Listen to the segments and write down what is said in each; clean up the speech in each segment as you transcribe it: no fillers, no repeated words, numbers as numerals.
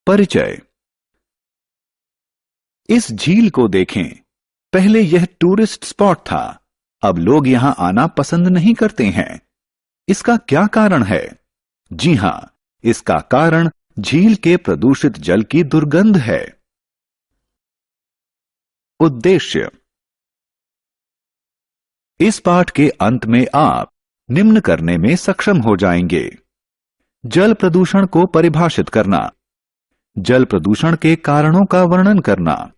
परिचय। इस झील को देखें। पहले यह टूरिस्ट स्पॉट था, अब लोग यहां आना पसंद नहीं करते हैं। इसका क्या कारण है? जी हां, इसका कारण झील के प्रदूषित जल की दुर्गंध है। उद्देश्य। इस पाठ के अंत में आप निम्न करने में सक्षम हो जाएंगे। जल प्रदूषण को परिभाषित करना, जल प्रदूषण के कारणों का वर्णन करना,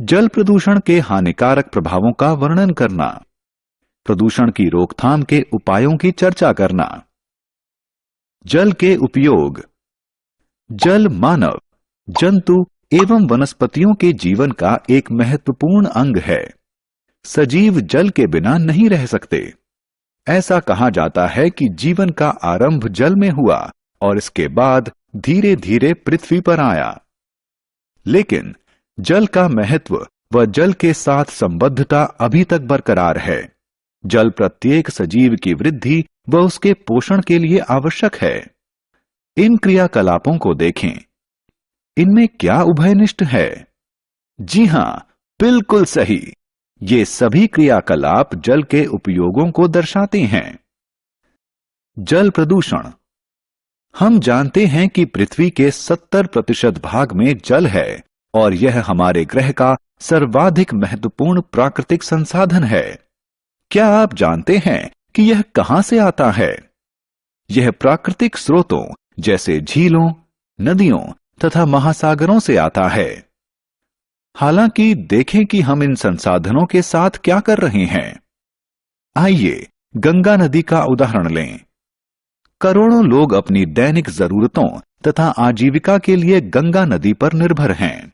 जल प्रदूषण के हानिकारक प्रभावों का वर्णन करना, प्रदूषण की रोकथाम के उपायों की चर्चा करना। जल के उपयोग। जल मानव, जंतु एवं वनस्पतियों के जीवन का एक महत्वपूर्ण अंग है। सजीव जल के बिना नहीं रह सकते। ऐसा कहा जाता है कि जीवन का आरंभ जल में हुआ और इसके बाद धीरे धीरे पृथ्वी पर आया। लेकिन जल का महत्व व जल के साथ संबद्धता अभी तक बरकरार है। जल प्रत्येक सजीव की वृद्धि व उसके पोषण के लिए आवश्यक है। इन क्रियाकलापों को देखें। इनमें क्या उभयनिष्ठ है? जी हां, बिल्कुल सही। ये सभी क्रियाकलाप जल के उपयोगों को दर्शाते हैं। जल प्रदूषण। हम जानते हैं कि पृथ्वी के 70% भाग में जल है और यह हमारे ग्रह का सर्वाधिक महत्वपूर्ण प्राकृतिक संसाधन है। क्या आप जानते हैं कि यह कहां से आता है? यह प्राकृतिक स्रोतों जैसे झीलों, नदियों तथा महासागरों से आता है। हालांकि देखें कि हम इन संसाधनों के साथ क्या कर रहे हैं। आइए गंगा नदी का उदाहरण लें। करोड़ों लोग अपनी दैनिक जरूरतों तथा आजीविका के लिए गंगा नदी पर निर्भर हैं।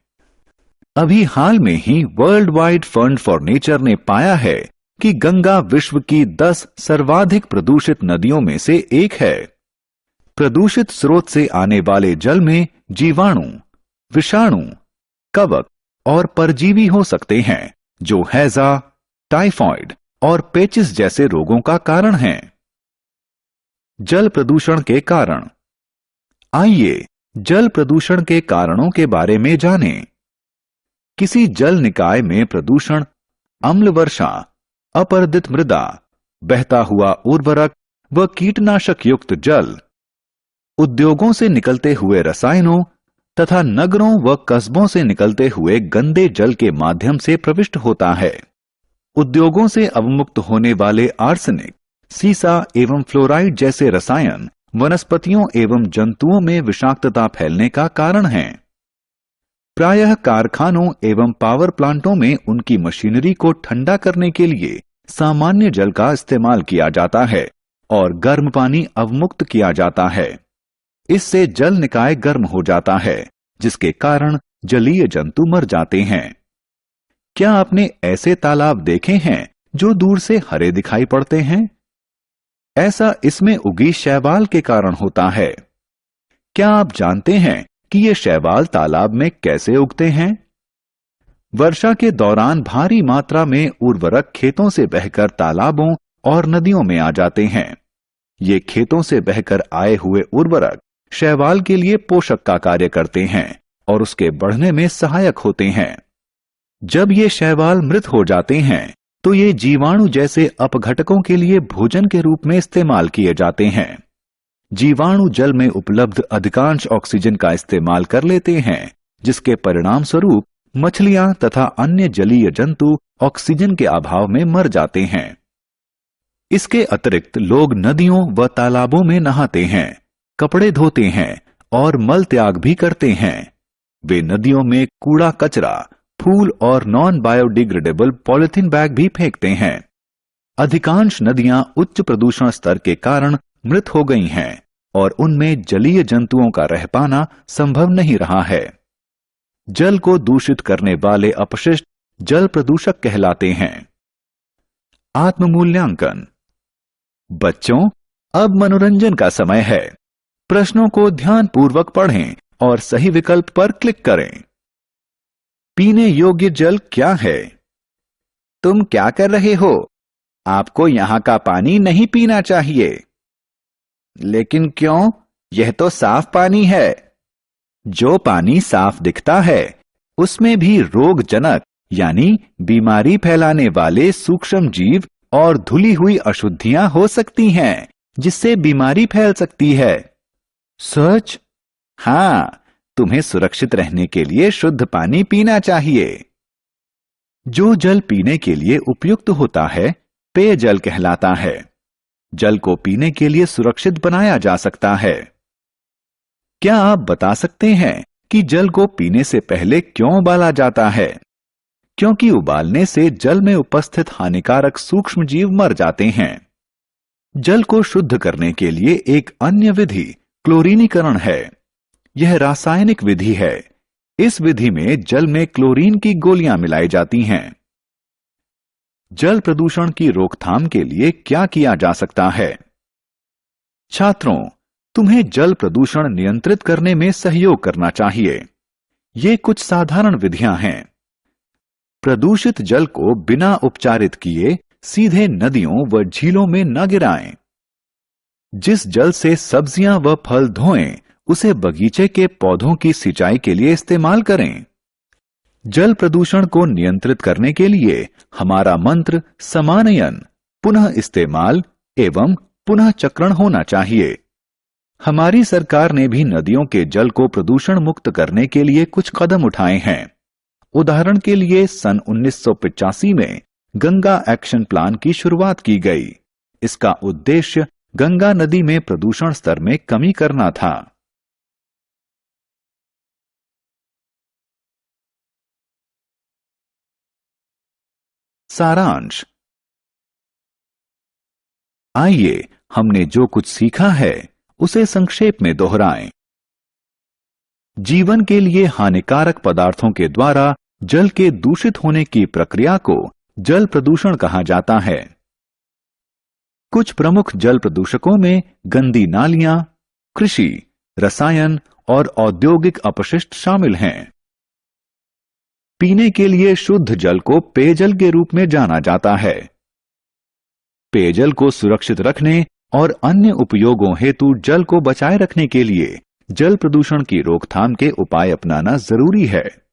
अभी हाल में ही world wide fund for nature ने पाया है कि गंगा विश्व की 10 सर्वाधिक प्रदूषित नदियों में से एक है। प्रदूषित स्रोत से आने वाले जल में जीवाणु, विषाणु, कवक और परजीवी हो सकते हैं जो हैजा, टाइफॉइड और पेचिस जैसे रोगों का कारण हैं। जल प्रदूषण के कारण। आइए जल प्रदूषण के कारणों के बारे में जानें। किसी जल निकाय में प्रदूषण अम्ल वर्षा, अपरदित मृदा, बहता हुआ उर्वरक व कीटनाशक युक्त जल, उद्योगों से निकलते हुए रसायनों तथा नगरों व कस्बों से निकलते हुए गंदे जल के माध्यम से प्रविष्ट होता है। उद्योगों से अवमुक्त होने वाले आर्सेनिक, सीसा एवं फ्लोराइड जैसे रसायन वनस्पतियों एवं जंतुओं में विषाक्तता फैलने का कारण हैं। प्रायः कारखानों एवं पावर प्लांटों में उनकी मशीनरी को ठंडा करने के लिए सामान्य जल का इस्तेमाल किया जाता है और गर्म पानी अवमुक्त किया जाता है। इससे जल निकाय गर्म हो जाता है, जिसके कारण जलीय जंतु मर जाते हैं। क्या आपने ऐसे तालाब देखे हैं जो दूर से हरे दिखाई पड़ते हैं? ऐसा इसमें उगी शैवाल के कारण होता है। क्या आप जानते हैं कि ये शैवाल तालाब में कैसे उगते हैं? वर्षा के दौरान भारी मात्रा में उर्वरक खेतों से बहकर तालाबों और नदियों में आ जाते हैं। ये खेतों से बहकर आए हुए उर्वरक शैवाल के लिए पोषक का कार्य करते हैं और उसके बढ़ने में सहायक होते हैं। जब ये शैवाल मृत हो जाते हैं तो ये जीवाणु जैसे अपघटकों के लिए भोजन के रूप में इस्तेमाल किए जाते हैं। जीवाणु जल में उपलब्ध अधिकांश ऑक्सीजन का इस्तेमाल कर लेते हैं, जिसके परिणाम स्वरूप मछलियां तथा अन्य जलीय जंतु ऑक्सीजन के अभाव में मर जाते हैं। इसके अतिरिक्त लोग नदियों व तालाबों में नहाते हैं, कपड़े धोते हैं और मल त्याग भी करते हैं। वे नदियों में कूड़ा कचरा, फूल और नॉन बायोडिग्रेडेबल पॉलिथीन बैग भी फेंकते हैं। अधिकांश नदियां उच्च प्रदूषण स्तर के कारण मृत हो गई हैं और उनमें जलीय जंतुओं का रह पाना संभव नहीं रहा है। जल को दूषित करने वाले अपशिष्ट जल प्रदूषक कहलाते हैं। आत्ममूल्यांकन। बच्चों, अब मनोरंजन का समय है। प्रश्नों को ध्यानपूर्वक पढ़ें और सही विकल्प पर क्लिक करें। पीने योग्य जल क्या है? तुम क्या कर रहे हो? आपको यहां का पानी नहीं पीना चाहिए। लेकिन क्यों? यह तो साफ पानी है। जो पानी साफ दिखता है उसमें भी रोगजनक यानी बीमारी फैलाने वाले सूक्ष्म जीव और धुली हुई अशुद्धियां हो सकती हैं, जिससे बीमारी फैल सकती है। सच? हाँ, तुम्हें सुरक्षित रहने के लिए शुद्ध पानी पीना चाहिए। जो जल पीने के लिए उपयुक्त होता है पेयजल कहलाता है। जल को पीने के लिए सुरक्षित बनाया जा सकता है। क्या आप बता सकते हैं कि जल को पीने से पहले क्यों उबाला जाता है? क्योंकि उबालने से जल में उपस्थित हानिकारक सूक्ष्म जीव मर जाते हैं। जल को शुद्ध करने के लिए एक अन्य विधि क्लोरीनीकरण है। यह रासायनिक विधि है। इस विधि में जल में क्लोरीन की गोलियां मिलाई जाती हैं। जल प्रदूषण की रोकथाम के लिए क्या किया जा सकता है? छात्रों, तुम्हें जल प्रदूषण नियंत्रित करने में सहयोग करना चाहिए। ये कुछ साधारण विधियां हैं। प्रदूषित जल को बिना उपचारित किए सीधे नदियों व झीलों में न गिराएं। जिस जल से सब्जियां व फल धोएं, उसे बगीचे के पौधों की सिंचाई के लिए इस्तेमाल करें। जल प्रदूषण को नियंत्रित करने के लिए हमारा मंत्र समानयन, पुनः इस्तेमाल एवं पुनः चक्रण होना चाहिए। हमारी सरकार ने भी नदियों के जल को प्रदूषण मुक्त करने के लिए कुछ कदम उठाए हैं। उदाहरण के लिए सन 1985 में गंगा एक्शन प्लान की शुरुआत की गई। इसका उद्देश्य गंगा नदी में प्रदूषण स्तर में कमी करना था। सारांश। आइए हमने जो कुछ सीखा है उसे संक्षेप में दोहराएं। जीवन के लिए हानिकारक पदार्थों के द्वारा जल के दूषित होने की प्रक्रिया को जल प्रदूषण कहा जाता है। कुछ प्रमुख जल प्रदूषकों में गंदी नालियां, कृषि, रसायन और औद्योगिक अपशिष्ट शामिल हैं। पीने के लिए शुद्ध जल को पेयजल के रूप में जाना जाता है। पेयजल को सुरक्षित रखने और अन्य उपयोगों हेतु जल को बचाए रखने के लिए जल प्रदूषण की रोकथाम के उपाय अपनाना जरूरी है।